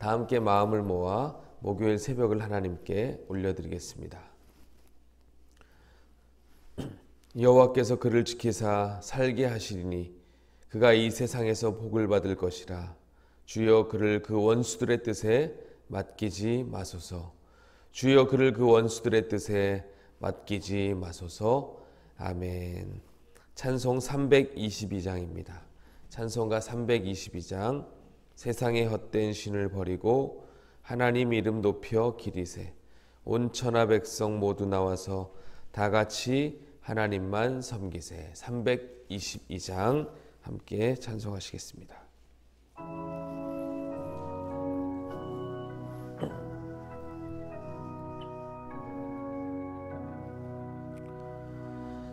다 함께 마음을 모아 목요일 새벽을 하나님께 올려드리겠습니다. 여호와께서 그를 지키사 살게 하시리니 그가 이 세상에서 복을 받을 것이라. 주여 그를 그 원수들의 뜻에 맡기지 마소서. 주여 그를 그 원수들의 뜻에 맡기지 마소서. 아멘. 찬송 322장입니다. 찬송가 322장. 세상의 헛된 신을 버리고 하나님 이름 높여 기리세. 온 천하 백성 모두 나와서 다 같이 하나님만 섬기세. 322장 함께 찬송하시겠습니다.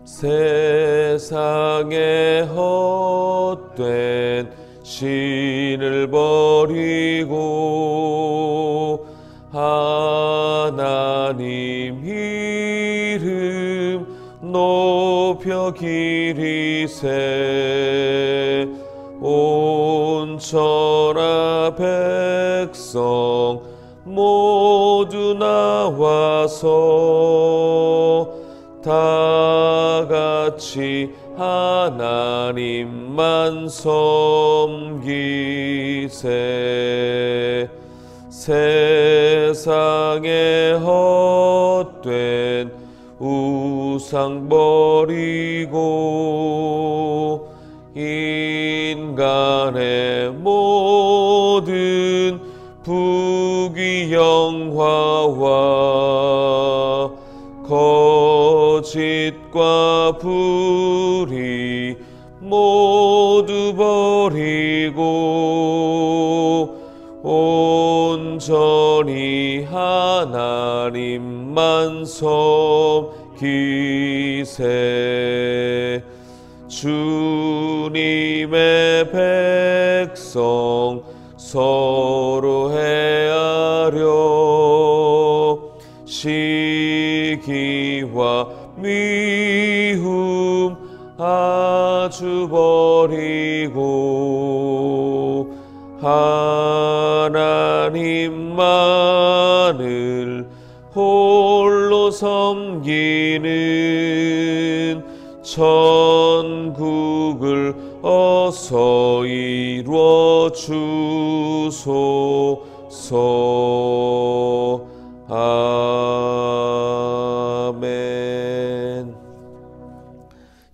세상의 헛된 신을 버리고 하나님 이름 높여 기리세. 온 천하 백성 모두 나와서 다 같이 하나님만 섬기세. 세상의 헛된 우상 버리고 인간의 모든 부귀영화와 거짓과 불의 모두 버리고 온전히 하나님만 섬기세. 주님의 백성 서로 헤아려 시기와 미움 아주 버리고 하나님만을 홀로 섬기는 천국을 어서 이루어 주소서. 아멘.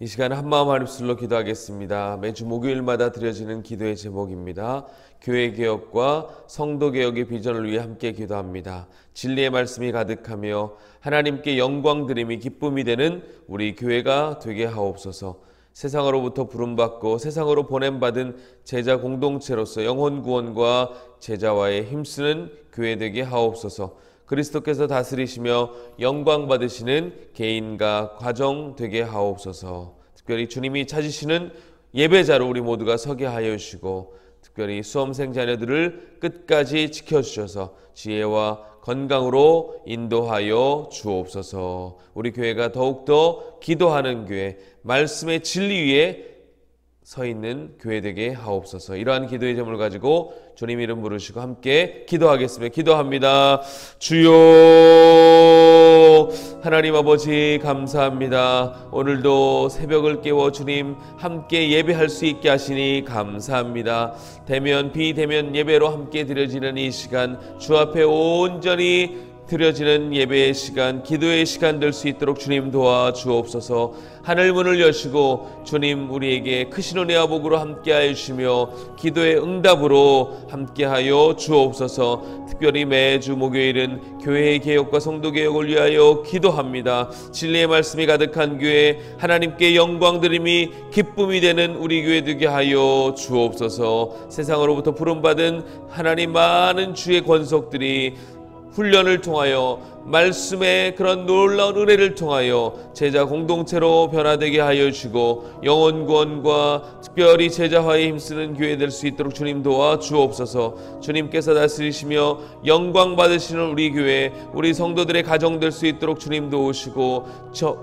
이 시간 한마음 한입술로 기도하겠습니다. 매주 목요일마다 드려지는 기도의 제목입니다. 교회개혁과 성도개혁의 비전을 위해 함께 기도합니다. 진리의 말씀이 가득하며 하나님께 영광드림이 기쁨이 되는 우리 교회가 되게 하옵소서. 세상으로부터 부름받고 세상으로 보냄받은 제자 공동체로서 영혼 구원과 제자와의 힘쓰는 교회 되게 하옵소서. 그리스도께서 다스리시며 영광 받으시는 개인과 가정 되게 하옵소서. 특별히 주님이 찾으시는 예배자로 우리 모두가 서게 하여 주시고 특별히 수험생 자녀들을 끝까지 지켜주셔서 지혜와 건강으로 인도하여 주옵소서. 우리 교회가 더욱더 기도하는 교회, 말씀의 진리 위에 서 있는 교회 되게 하옵소서. 이러한 기도의 제목을 가지고 주님 이름 부르시고 함께 기도하겠습니다. 기도합니다. 주여 하나님 아버지 감사합니다. 오늘도 새벽을 깨워 주님 함께 예배할 수 있게 하시니 감사합니다. 대면 비대면 예배로 함께 드려지는 이 시간 주 앞에 온전히 드려지는 예배의 시간, 기도의 시간 될 수 있도록 주님 도와주옵소서. 하늘 문을 여시고 주님 우리에게 크신 은혜와 복으로 함께하여 주시며 기도의 응답으로 함께하여 주옵소서. 특별히 매주 목요일은 교회의 개혁과 성도 개혁을 위하여 기도합니다. 진리의 말씀이 가득한 교회, 하나님께 영광드림이 기쁨이 되는 우리 교회 되게 하여 주옵소서. 세상으로부터 부름받은 하나님 많은 주의 권속들이 훈련을 통하여 말씀의 그런 놀라운 은혜를 통하여 제자 공동체로 변화되게 하여 주시고 영혼 구원과 특별히 제자화에 힘쓰는 교회 될 수 있도록 주님 도와 주옵소서. 주님께서 다스리시며 영광 받으시는 우리 교회, 우리 성도들의 가정 될 수 있도록 주님 도우시고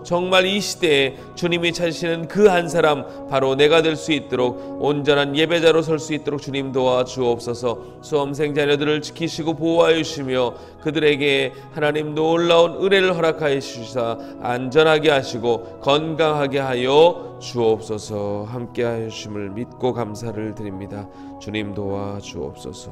정말 이 시대에 주님이 찾으시는 그 한 사람 바로 내가 될 수 있도록 온전한 예배자로 설 수 있도록 주님 도와 주옵소서. 수험생 자녀들을 지키시고 보호하여 주시며 그들에게 하나님 놀라운 은혜를 허락하여 주시사 안전하게 하시고 건강하게 하여 주옵소서. 함께하여 주심을 믿고 감사를 드립니다. 주님 도와 주옵소서.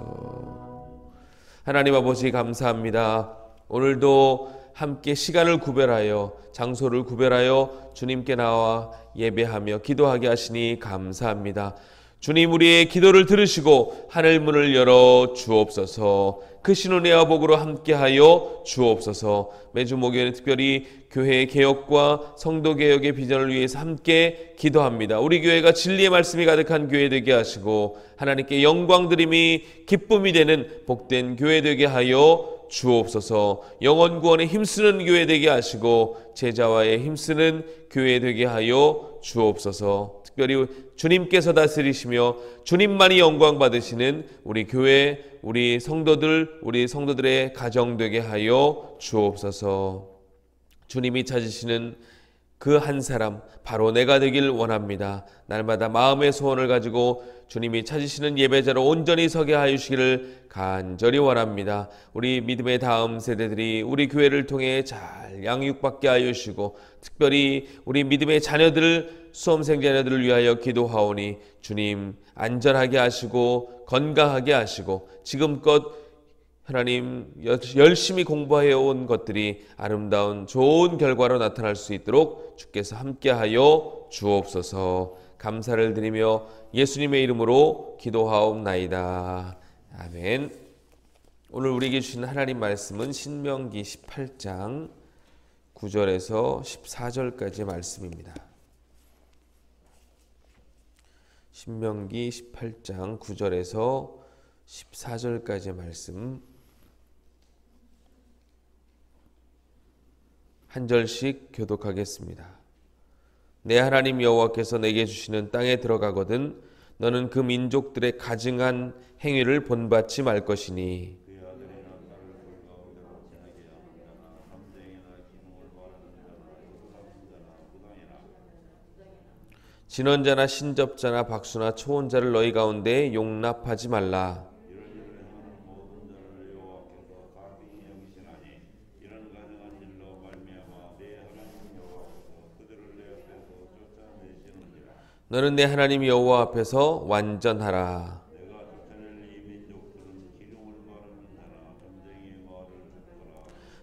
하나님 아버지 감사합니다. 오늘도 함께 시간을 구별하여 장소를 구별하여 주님께 나와 예배하며 기도하게 하시니 감사합니다. 주님 우리의 기도를 들으시고 하늘 문을 열어 주옵소서. 그 신은혜와 복으로 함께하여 주옵소서. 매주 목요일에 특별히 교회의 개혁과 성도 개혁의 비전을 위해서 함께 기도합니다. 우리 교회가 진리의 말씀이 가득한 교회 되게 하시고 하나님께 영광 드림이 기쁨이 되는 복된 교회 되게 하여 주옵소서. 영혼 구원에 힘쓰는 교회 되게 하시고 제자와에 힘쓰는 교회 되게 하여 주옵소서. 특별히 주님께서 다스리시며 주님만이 영광 받으시는 우리 교회, 우리 성도들의 가정 되게 하여 주옵소서. 주님이 찾으시는 그 한 사람 바로 내가 되길 원합니다. 날마다 마음의 소원을 가지고 주님이 찾으시는 예배자로 온전히 서게 하여 주시기를 간절히 원합니다. 우리 믿음의 다음 세대들이 우리 교회를 통해 잘 양육받게 하여 주시고 특별히 우리 믿음의 자녀들, 수험생 자녀들을 위하여 기도하오니 주님 안전하게 하시고 건강하게 하시고 지금껏 하나님 열심히 공부해 온 것들이 아름다운 좋은 결과로 나타날 수 있도록 주께서 함께하여 주옵소서. 감사를 드리며 예수님의 이름으로 기도하옵나이다. 아멘. 오늘 우리에게 주신 하나님 말씀은 신명기 18장 9절에서 14절까지의 말씀입니다. 신명기 18장 9절에서 14절까지의 말씀 한 절씩 교독하겠습니다. 내 하나님 여호와께서 내게 주시는 땅에 들어가거든 너는 그 민족들의 가증한 행위를 본받지 말 것이니 진언자나 신접자나 박수나 초혼자를 너희 가운데 용납하지 말라. 너는 내 하나님 여호와 앞에서 완전하라.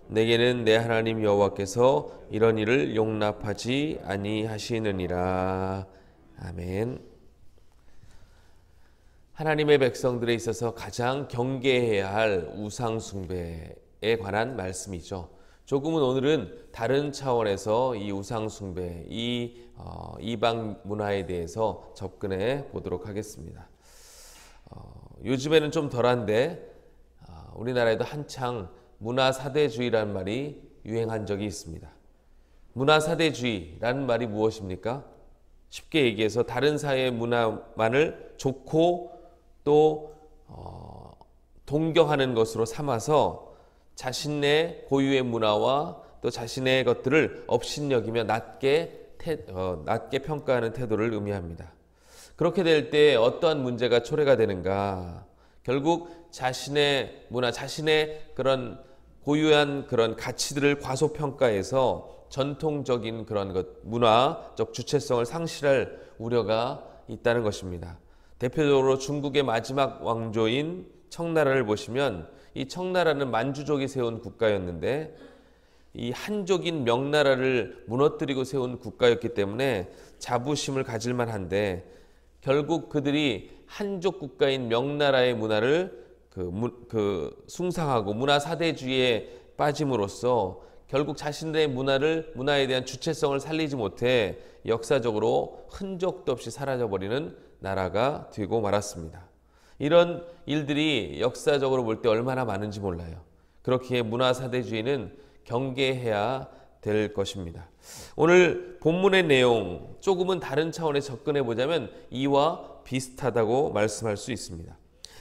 내게는 내 하나님 여호와께서 이런 일을 용납하지 아니하시느니라. 아멘. 하나님의 백성들에 있어서 가장 경계해야 할 우상 숭배에 관한 말씀이죠. 조금은 오늘은 다른 차원에서 이 우상 숭배, 이방 문화에 대해서 접근해 보도록 하겠습니다. 요즘에는 좀 덜한데 우리나라에도 한창 문화사대주의라는 말이 유행한 적이 있습니다. 문화사대주의라는 말이 무엇입니까? 쉽게 얘기해서 다른 사회의 문화만을 좋고 또 동경하는 것으로 삼아서 자신의 고유의 문화와 또 자신의 것들을 업신여기며 낮게 평가하는 태도를 의미합니다. 그렇게 될 때 어떠한 문제가 초래가 되는가? 결국 자신의 문화, 자신의 그런 고유한 그런 가치들을 과소평가해서 전통적인 그런 문화적 주체성을 상실할 우려가 있다는 것입니다. 대표적으로 중국의 마지막 왕조인 청나라를 보시면 이 청나라는 만주족이 세운 국가였는데 이 한족인 명나라를 무너뜨리고 세운 국가였기 때문에 자부심을 가질 만한데 결국 그들이 한족 국가인 명나라의 문화를 숭상하고 문화 사대주의에 빠짐으로써 결국 자신들의 문화에 대한 주체성을 살리지 못해 역사적으로 흔적도 없이 사라져버리는 나라가 되고 말았습니다. 이런 일들이 역사적으로 볼 때 얼마나 많은지 몰라요. 그렇기에 문화사대주의는 경계해야 될 것입니다. 오늘 본문의 내용 조금은 다른 차원에 접근해 보자면 이와 비슷하다고 말씀할 수 있습니다.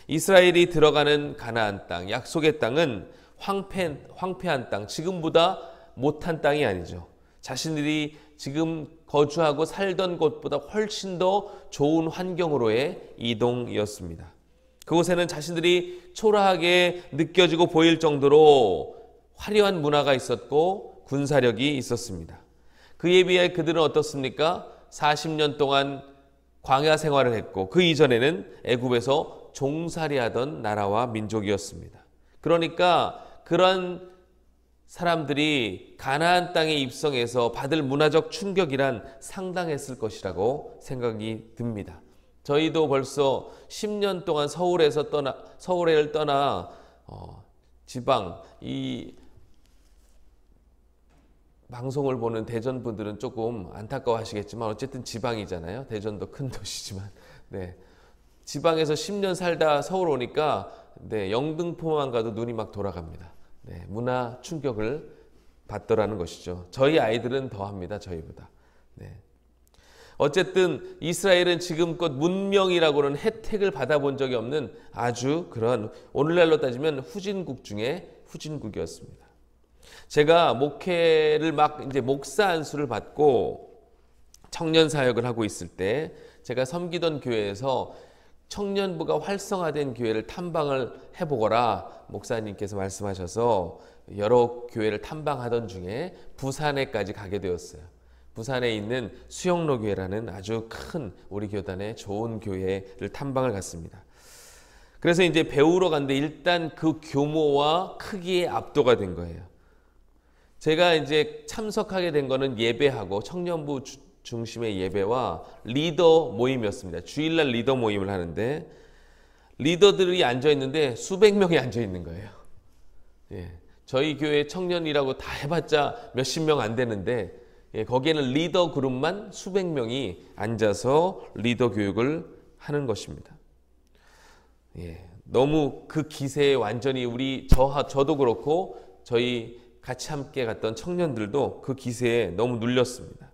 이스라엘이 들어가는 가나안 땅, 약속의 땅은 황폐한 땅, 지금보다 못한 땅이 아니죠. 자신들이 지금 거주하고 살던 곳보다 훨씬 더 좋은 환경으로의 이동이었습니다. 그곳에는 자신들이 초라하게 느껴지고 보일 정도로 화려한 문화가 있었고 군사력이 있었습니다. 그에 비해 그들은 어떻습니까? 40년 동안 광야 생활을 했고 그 이전에는 애굽에서 종살이하던 나라와 민족이었습니다. 그러니까 그런 사람들이 가나안 땅에 입성해서 받을 문화적 충격이란 상당했을 것이라고 생각이 듭니다. 저희도 벌써 10년 동안 서울을 떠나 지방, 이 방송을 보는 대전 분들은 조금 안타까워하시겠지만 어쨌든 지방이잖아요. 대전도 큰 도시지만, 네, 지방에서 10년 살다 서울 오니까 영등포만 가도 눈이 막 돌아갑니다. 네, 문화 충격을 받더라는 것이죠. 저희 아이들은 더 합니다. 저희보다. 네. 어쨌든 이스라엘은 지금껏 문명이라고는 혜택을 받아본 적이 없는 아주 그런 오늘날로 따지면 후진국 중에 후진국이었습니다. 제가 목회를 이제 목사 안수를 받고 청년 사역을 하고 있을 때 제가 섬기던 교회에서 청년부가 활성화된 교회를 탐방을 해보거라 목사님께서 말씀하셔서 여러 교회를 탐방하던 중에 부산에까지 가게 되었어요. 부산에 있는 수영로 교회라는 아주 큰 우리 교단의 좋은 교회를 탐방을 갔습니다. 그래서 이제 배우러 갔는데 일단 그 규모와 크기에 압도가 된 거예요. 제가 이제 참석하게 된 거는 예배하고 청년부 중심의 예배와 리더 모임이었습니다. 주일날 리더 모임을 하는데 리더들이 앉아있는데 수백 명이 앉아있는 거예요. 예, 저희 교회 청년이라고 다 해봤자 몇십 명 안 되는데 거기에는 리더 그룹만 수백 명이 앉아서 리더 교육을 하는 것입니다. 예, 너무 그 기세에 완전히 저도 그렇고 저희 같이 함께 갔던 청년들도 그 기세에 너무 눌렸습니다.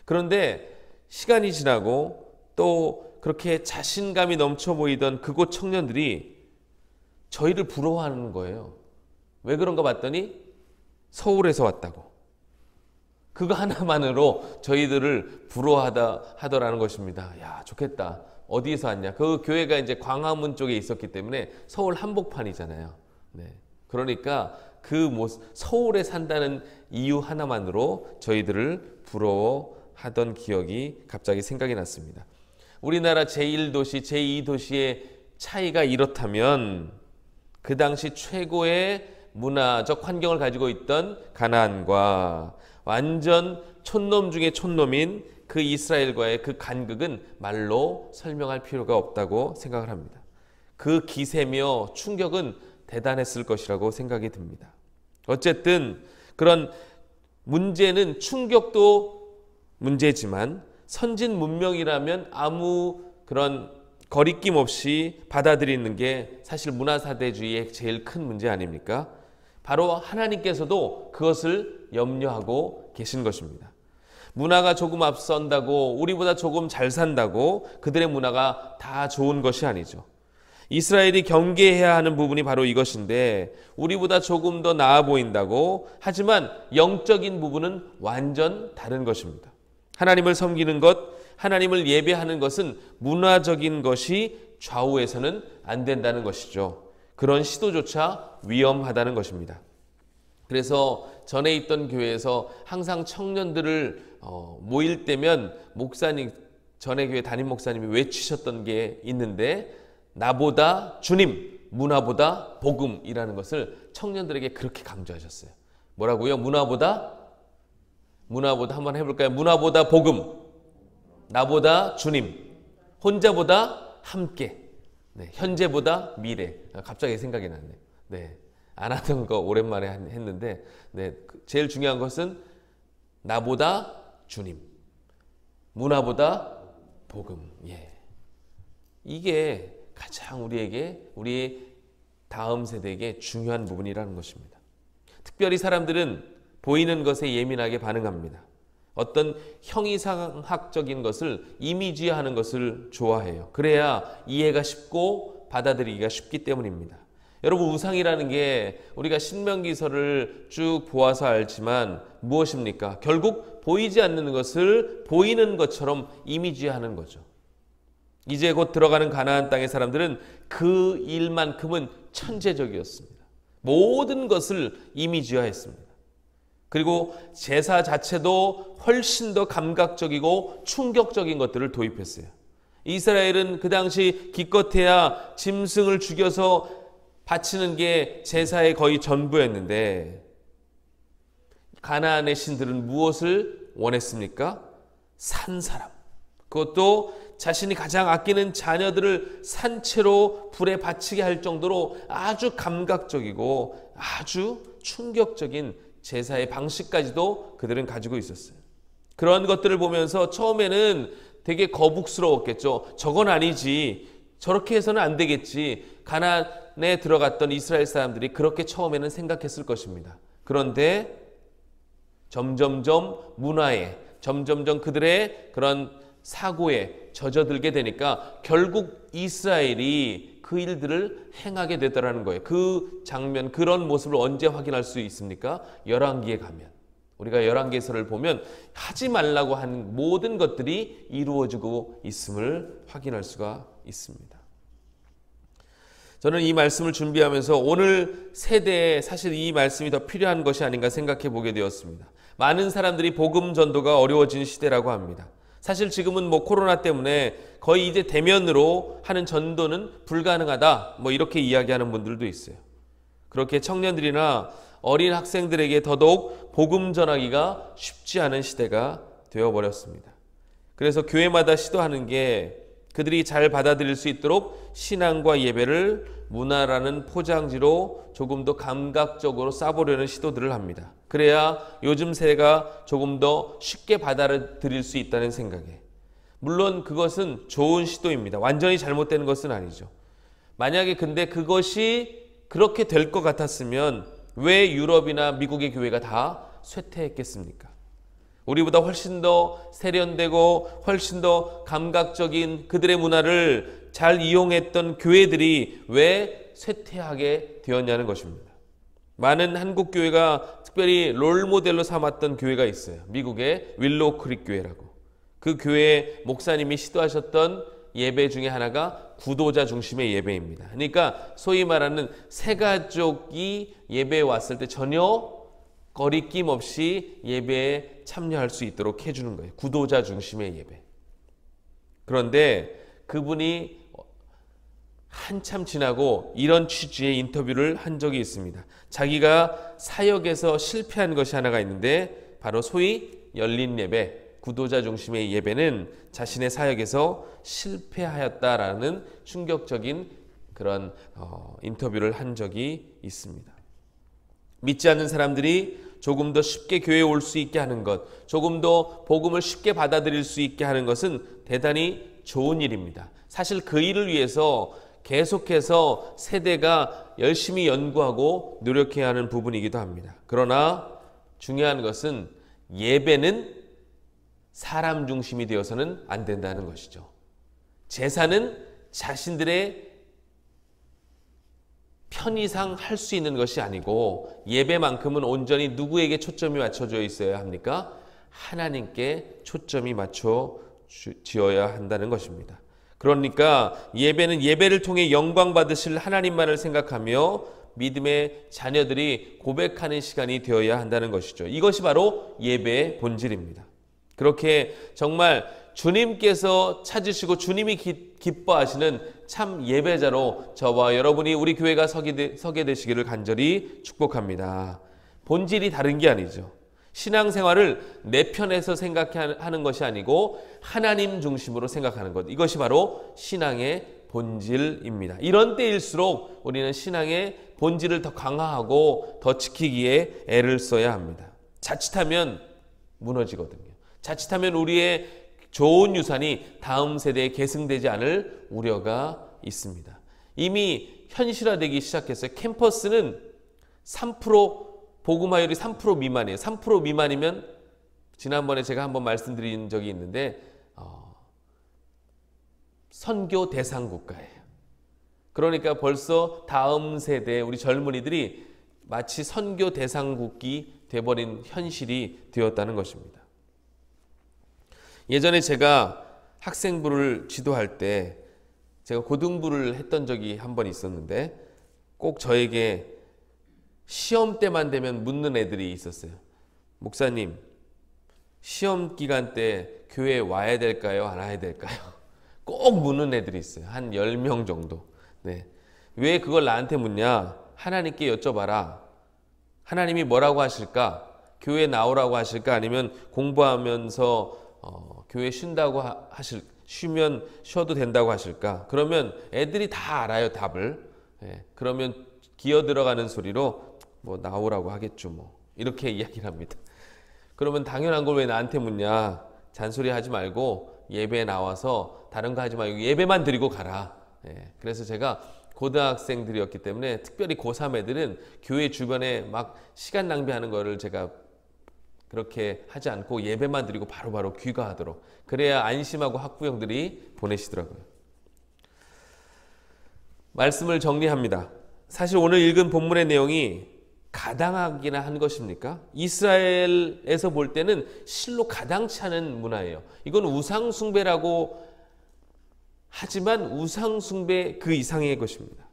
그런데 시간이 지나고 또 그렇게 자신감이 넘쳐 보이던 그곳 청년들이 저희를 부러워하는 거예요. 왜 그런가 봤더니 서울에서 왔다고. 그거 하나만으로 저희들을 부러워하더라는 것입니다. 야, 좋겠다. 어디에서 왔냐? 그 교회가 이제 광화문 쪽에 있었기 때문에 서울 한복판이잖아요. 네. 그러니까 서울에 산다는 이유 하나만으로 저희들을 부러워하던 기억이 갑자기 생각이 났습니다. 우리나라 제1도시, 제2도시의 차이가 이렇다면 그 당시 최고의 문화적 환경을 가지고 있던 가나안과 완전 촌놈 중에 촌놈인 그 이스라엘과의 그 간극은 말로 설명할 필요가 없다고 생각을 합니다. 그 기세며 충격은 대단했을 것이라고 생각이 듭니다. 어쨌든 그런 문제는 충격도 문제지만 선진 문명이라면 아무 그런 거리낌 없이 받아들이는 게 사실 문화사대주의의 제일 큰 문제 아닙니까? 바로 하나님께서도 그것을 염려하고 계신 것입니다. 문화가 조금 앞선다고 우리보다 조금 잘 산다고 그들의 문화가 다 좋은 것이 아니죠. 이스라엘이 경계해야 하는 부분이 바로 이것인데 우리보다 조금 더 나아 보인다고 하지만 영적인 부분은 완전 다른 것입니다. 하나님을 섬기는 것, 하나님을 예배하는 것은 문화적인 것이 좌우해서는 안 된다는 것이죠. 그런 시도조차 위험하다는 것입니다. 그래서 전에 있던 교회에서 항상 청년들을 모일 때면 전에 교회 담임 목사님이 외치셨던 게 있는데 나보다 주님, 문화보다 복음이라는 것을 청년들에게 그렇게 강조하셨어요. 뭐라고요? 문화보다 한번 해볼까요? 문화보다 복음, 나보다 주님, 혼자보다 함께, 네, 현재보다 미래. 갑자기 생각이 났네요. 네, 안 하던 거 오랜만에 했는데 네, 제일 중요한 것은 나보다 주님, 문화보다 복음. 예, 이게 가장 우리에게 우리의 다음 세대에게 중요한 부분이라는 것입니다. 특별히 사람들은 보이는 것에 예민하게 반응합니다. 어떤 형이상학적인 것을 이미지화하는 것을 좋아해요. 그래야 이해가 쉽고 받아들이기가 쉽기 때문입니다. 여러분, 우상이라는 게 우리가 신명기서를 쭉 보아서 알지만 무엇입니까? 결국 보이지 않는 것을 보이는 것처럼 이미지화하는 거죠. 이제 곧 들어가는 가나안 땅의 사람들은 그 일만큼은 천재적이었습니다. 모든 것을 이미지화했습니다. 그리고 제사 자체도 훨씬 더 감각적이고 충격적인 것들을 도입했어요. 이스라엘은 그 당시 기껏해야 짐승을 죽여서 바치는 게 제사의 거의 전부였는데 가나안의 신들은 무엇을 원했습니까? 산 사람. 그것도 자신이 가장 아끼는 자녀들을 산채로 불에 바치게 할 정도로 아주 감각적이고 아주 충격적인 제사의 방식까지도 그들은 가지고 있었어요. 그런 것들을 보면서 처음에는 되게 거북스러웠겠죠. 저건 아니지. 저렇게 해서는 안 되겠지. 가나안에 들어갔던 이스라엘 사람들이 그렇게 처음에는 생각했을 것입니다. 그런데 점점점 문화에, 점점점 그들의 그런 사고에 젖어들게 되니까 결국 이스라엘이 그 일들을 행하게 되더라는 거예요. 그 장면, 그런 모습을 언제 확인할 수 있습니까? 열왕기에 가면. 우리가 열왕기서를 보면 하지 말라고 하는 모든 것들이 이루어지고 있음을 확인할 수가 있습니다. 저는 이 말씀을 준비하면서 오늘 세대에 사실 이 말씀이 더 필요한 것이 아닌가 생각해 보게 되었습니다. 많은 사람들이 복음 전도가 어려워진 시대라고 합니다. 사실 지금은 코로나 때문에 거의 이제 대면으로 하는 전도는 불가능하다, 이렇게 이야기하는 분들도 있어요. 그렇게 청년들이나 어린 학생들에게 더더욱 복음 전하기가 쉽지 않은 시대가 되어버렸습니다. 그래서 교회마다 시도하는 게 그들이 잘 받아들일 수 있도록 신앙과 예배를 문화라는 포장지로 조금 더 감각적으로 싸보려는 시도들을 합니다. 그래야 요즘 세대가 조금 더 쉽게 받아들일 수 있다는 생각에. 물론 그것은 좋은 시도입니다. 완전히 잘못된 것은 아니죠. 만약에 근데 그것이 그렇게 될 것 같았으면 왜 유럽이나 미국의 교회가 다 쇠퇴했겠습니까? 우리보다 훨씬 더 세련되고 훨씬 더 감각적인 그들의 문화를 잘 이용했던 교회들이 왜 쇠퇴하게 되었냐는 것입니다. 많은 한국 교회가 특별히 롤모델로 삼았던 교회가 있어요. 미국의 윌로우 크릭 교회라고. 그 교회 목사님이 시도하셨던 예배 중에 하나가 구도자 중심의 예배입니다. 그러니까 소위 말하는 새가족이 예배에 왔을 때 전혀 거리낌 없이 예배에 참여할 수 있도록 해주는 거예요. 구도자 중심의 예배. 그런데 그분이 한참 지나고 이런 취지의 인터뷰를 한 적이 있습니다. 자기가 사역에서 실패한 것이 하나가 있는데 바로 소위 열린 예배, 구도자 중심의 예배는 자신의 사역에서 실패하였다라는 충격적인 그런 인터뷰를 한 적이 있습니다. 믿지 않는 사람들이 조금 더 쉽게 교회에 올 수 있게 하는 것, 조금 더 복음을 쉽게 받아들일 수 있게 하는 것은 대단히 좋은 일입니다. 사실 그 일을 위해서 계속해서 세대가 열심히 연구하고 노력해야 하는 부분이기도 합니다. 그러나 중요한 것은 예배는 사람 중심이 되어서는 안 된다는 것이죠. 제사는 자신들의 편의상 할 수 있는 것이 아니고 예배만큼은 온전히 누구에게 초점이 맞춰져 있어야 합니까? 하나님께 초점이 맞춰지어야 한다는 것입니다. 그러니까 예배는 예배를 통해 영광 받으실 하나님만을 생각하며 믿음의 자녀들이 고백하는 시간이 되어야 한다는 것이죠. 이것이 바로 예배의 본질입니다. 그렇게 정말 주님께서 찾으시고 주님이 기뻐하시는 참 예배자로 저와 여러분이 우리 교회가 서게 되시기를 간절히 축복합니다. 본질이 다른 게 아니죠. 신앙생활을 내 편에서 생각하는 것이 아니고 하나님 중심으로 생각하는 것. 이것이 바로 신앙의 본질입니다. 이런 때일수록 우리는 신앙의 본질을 더 강화하고 더 지키기에 애를 써야 합니다. 자칫하면 무너지거든요. 자칫하면 우리의 좋은 유산이 다음 세대에 계승되지 않을 우려가 있습니다. 이미 현실화되기 시작했어요. 캠퍼스는 3% 복음화율이 3% 미만이에요. 3% 미만이면 지난번에 제가 한번 말씀드린 적이 있는데 선교 대상 국가예요. 그러니까 벌써 다음 세대 우리 젊은이들이 마치 선교 대상국이 돼버린 현실이 되었다는 것입니다. 예전에 제가 학생부를 지도할 때 제가 고등부를 했던 적이 한 번 있었는데 꼭 저에게 시험 때만 되면 묻는 애들이 있었어요. 목사님, 시험 기간 때 교회에 와야 될까요? 안 와야 될까요? 꼭 묻는 애들이 있어요. 한 10명 정도. 네. 왜 그걸 나한테 묻냐? 하나님께 여쭤봐라. 하나님이 뭐라고 하실까? 교회 나오라고 하실까? 아니면 공부하면서 교회 쉬면 쉬어도 된다고 하실까? 그러면 애들이 다 알아요, 답을. 네. 그러면 기어 들어가는 소리로 뭐 나오라고 하겠죠, 뭐. 이렇게 이야기를 합니다. 그러면 당연한 걸 왜 나한테 묻냐? 잔소리 하지 말고 예배에 나와서 다른 거 하지 말고 예배만 드리고 가라. 네. 그래서 제가 고등학생들이었기 때문에 특별히 고3 애들은 교회 주변에 막 시간 낭비하는 거를 제가 그렇게 하지 않고 예배만 드리고 바로바로 귀가하도록, 그래야 안심하고 학부형들이 보내시더라고요. 말씀을 정리합니다. 사실 오늘 읽은 본문의 내용이 가당하기나 한 것입니까? 이스라엘에서 볼 때는 실로 가당치 않은 문화예요. 이건 우상숭배라고 하지만 우상숭배 그 이상의 것입니다.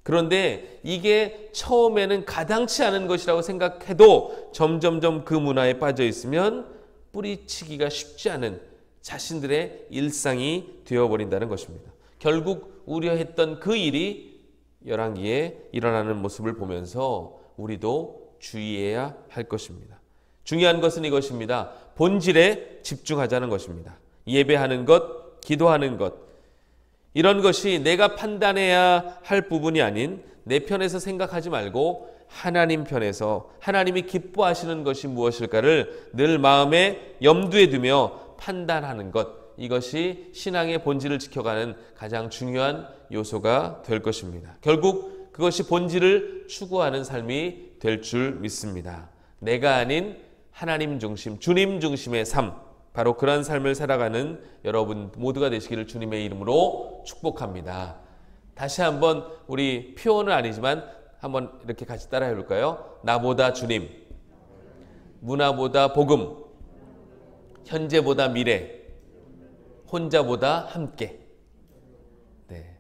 그런데 이게 처음에는 가당치 않은 것이라고 생각해도 점점점 그 문화에 빠져 있으면 뿌리치기가 쉽지 않은 자신들의 일상이 되어버린다는 것입니다. 결국 우려했던 그 일이 열왕기에 일어나는 모습을 보면서 우리도 주의해야 할 것입니다. 중요한 것은 이것입니다. 본질에 집중하자는 것입니다. 예배하는 것, 기도하는 것, 이런 것이 내가 판단해야 할 부분이 아닌 내 편에서 생각하지 말고 하나님 편에서 하나님이 기뻐하시는 것이 무엇일까를 늘 마음에 염두에 두며 판단하는 것, 이것이 신앙의 본질을 지켜가는 가장 중요한 요소가 될 것입니다. 결국 그것이 본질을 추구하는 삶이 될 줄 믿습니다. 내가 아닌 하나님 중심, 주님 중심의 삶, 바로 그런 삶을 살아가는 여러분 모두가 되시기를 주님의 이름으로 축복합니다. 다시 한번 우리 표현은 아니지만 한번 이렇게 같이 따라해 볼까요? 나보다 주님, 문화보다 복음, 현재보다 미래, 혼자보다 함께. 네.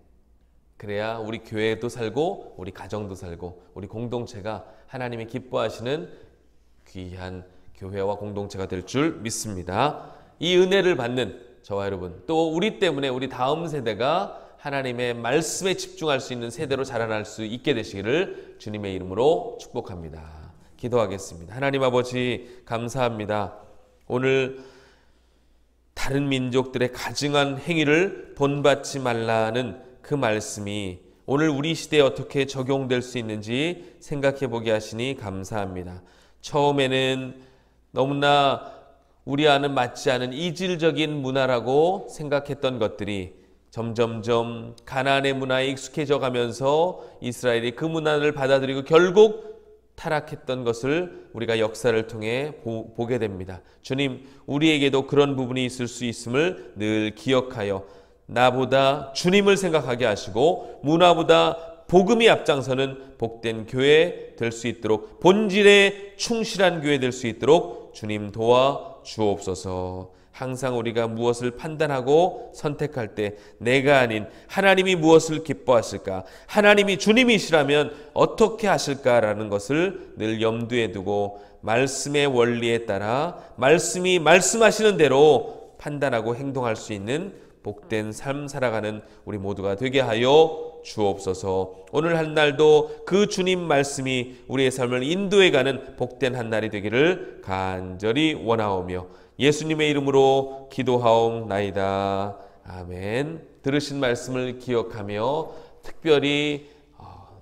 그래야 우리 교회도 살고 우리 가정도 살고 우리 공동체가 하나님이 기뻐하시는 귀한 교회와 공동체가 될 줄 믿습니다. 이 은혜를 받는 저와 여러분, 또 우리 때문에 우리 다음 세대가 하나님의 말씀에 집중할 수 있는 세대로 자라날 수 있게 되시기를 주님의 이름으로 축복합니다. 기도하겠습니다. 하나님 아버지 감사합니다. 오늘 다른 민족들의 가증한 행위를 본받지 말라는 그 말씀이 오늘 우리 시대에 어떻게 적용될 수 있는지 생각해 보게 하시니 감사합니다. 처음에는 너무나 우리 안은 맞지 않은 이질적인 문화라고 생각했던 것들이 점점점 가나안의 문화에 익숙해져 가면서 이스라엘이 그 문화를 받아들이고 결국 타락했던 것을 우리가 역사를 통해 보게 됩니다. 주님, 우리에게도 그런 부분이 있을 수 있음을 늘 기억하여 나보다 주님을 생각하게 하시고 문화보다 복음이 앞장서는 복된 교회 될 수 있도록, 본질에 충실한 교회 될 수 있도록 주님 도와 주옵소서. 항상 우리가 무엇을 판단하고 선택할 때 내가 아닌 하나님이 무엇을 기뻐하실까, 하나님이 주님이시라면 어떻게 하실까라는 것을 늘 염두에 두고 말씀의 원리에 따라 말씀이 말씀하시는 대로 판단하고 행동할 수 있는 복된 삶 살아가는 우리 모두가 되게 하여 주옵소서. 오늘 한 날도 그 주님 말씀이 우리의 삶을 인도해가는 복된 한 날이 되기를 간절히 원하오며 예수님의 이름으로 기도하옵나이다. 아멘. 들으신 말씀을 기억하며 특별히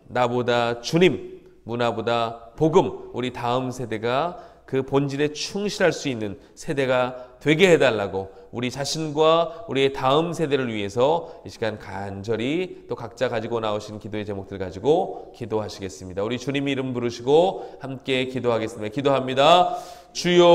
나보다 주님, 문화보다 복음, 우리 다음 세대가 그 본질에 충실할 수 있는 세대가 되게 해달라고 우리 자신과 우리의 다음 세대를 위해서 이 시간 간절히 또 각자 가지고 나오신 기도의 제목들 가지고 기도하시겠습니다. 우리 주님 이름 부르시고 함께 기도하겠습니다. 기도합니다. 주여